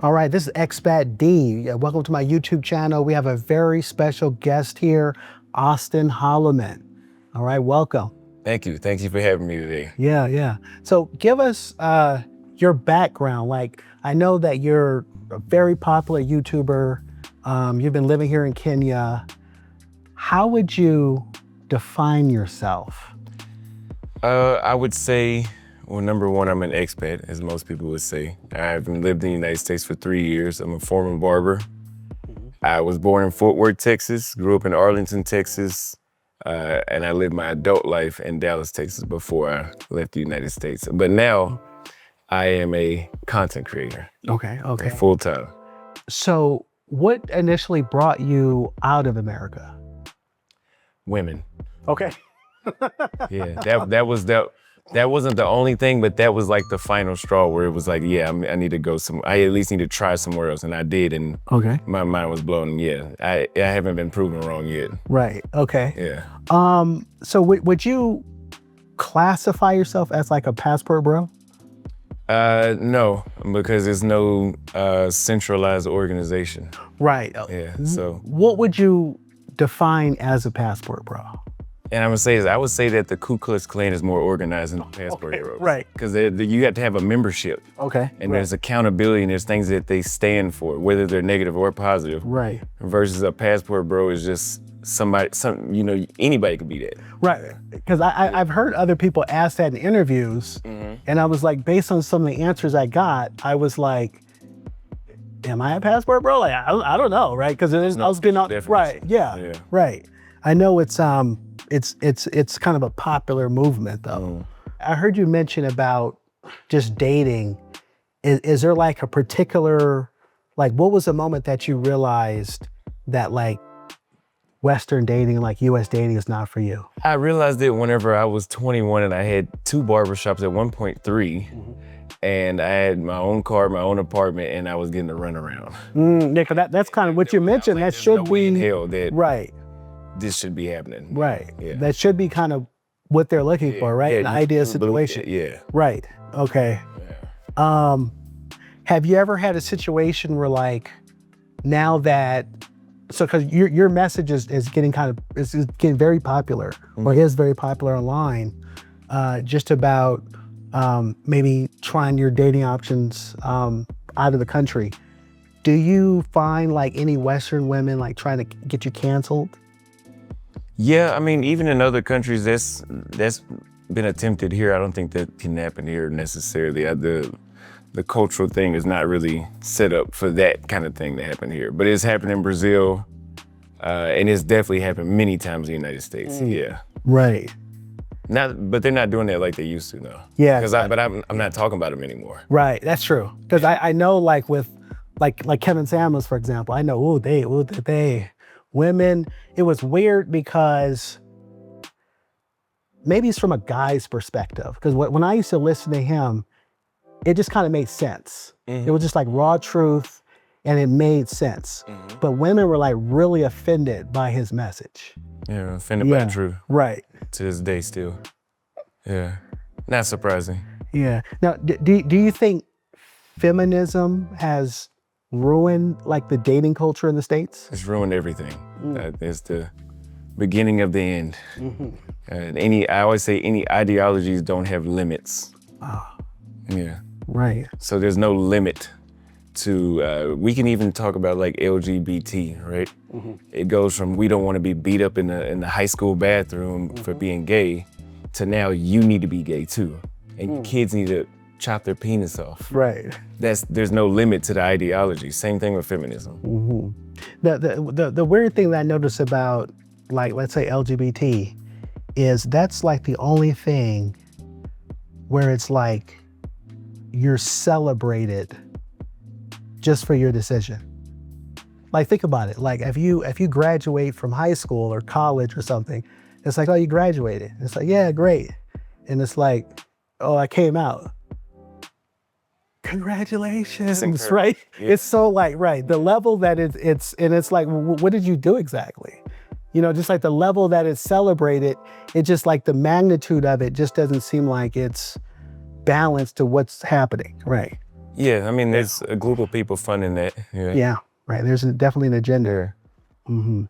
All right, this is Expat D. Welcome to my YouTube channel. We have a very special guest here, Auston Holleman. All right, welcome. Thank you. Thank you for having me today. Yeah. So give us your background. Like, I know that you're a very popular YouTuber. You've been living here in Kenya. How would you define yourself? I would say, well, number one, I'm an expat, as most people would say. I've lived in the United States for 3 years. I'm a former barber. I was born in Fort Worth, Texas, grew up in Arlington, Texas, and I lived my adult life in Dallas, Texas before I left the United States. But now I am a content creator. Okay. Full time. So what initially brought you out of America? Women. Okay. Yeah, that wasn't the only thing, but that was like the final straw where it was like, yeah, I need to go I at least need to try somewhere else, and I did, and my mind was blown. Yeah, I haven't been proven wrong yet. Right. Okay. Yeah. So would you classify yourself as like a passport bro? No, because there's no centralized organization. Right. Yeah. So what would you define as a passport bro? And I'm gonna say this, I would say that the Ku Klux Klan is more organized than the passport bros. Right. Because you have to have a membership. Okay. And there's accountability, and there's things that they stand for, whether they're negative or positive. Right. Versus a passport bro is just anybody could be that. Right. Because I've heard other people ask that in interviews, and I was like, based on some of the answers I got, I was like, am I a passport bro? Like, I don't know, right? Because I was being right. Yeah. Right. I know it's kind of a popular movement though. I heard you mention about just dating. Is there like a particular, like, what was the moment that you realized that like Western dating, like US dating, is not for you? I realized it whenever I was 21 and I had 2 barbershops at 1.3. And I had my own car, my own apartment, and I was getting to run around. Yeah, 'cause that's kind of what you mentioned. That should be in hell that right. This should be happening. Right. Yeah. That should be kind of what they're looking for, right? An ideal situation. Yeah. Right. Okay. Yeah. Have you ever had a situation where, like, now that, so because your message is getting is getting very popular, or is very popular online, just about maybe trying your dating options out of the country. Do you find like any Western women like trying to get you canceled? Yeah, I mean, even in other countries, that's been attempted here. I don't think that can happen here necessarily. The cultural thing is not really set up for that kind of thing to happen here. But it's happened in Brazil, and it's definitely happened many times in the United States. Yeah. Right. But they're not doing that like they used to, though. Yeah. But I'm not talking about them anymore. Right. That's true. Because I know, like with like Kevin Samuels, for example, I know they women. It was weird because maybe it's from a guy's perspective. Because when I used to listen to him, it just kind of made sense. It was just like raw truth, and it made sense. But women were like really offended by his message. Yeah, offended by the truth. Right. To this day still. Yeah, not surprising. Yeah. Now, do you think feminism has ruined like the dating culture in the States? It's ruined everything. It's the beginning of the end. And I always say any ideologies don't have limits. Yeah. Right. So there's no limit to, we can even talk about like LGBT, right? It goes from we don't want to be beat up in the high school bathroom for being gay to now you need to be gay too. And kids need to chop their penis off. Right. There's no limit to the ideology. Same thing with feminism. The weird thing that I notice about, like, let's say LGBT, is that's like the only thing where it's like you're celebrated just for your decision. Like, think about it. Like, if you graduate from high school or college or something, it's like, oh, you graduated. It's like, yeah, great. And it's like, oh, I came out. Congratulations, right? Yeah. It's so like, right, the level that it's like, what did you do exactly? You know, just like the level that it's celebrated, it just like the magnitude of it just doesn't seem like it's balanced to what's happening, right? Yeah, I mean, there's a group of people funding that. Yeah, right. There's definitely an agenda. Yeah.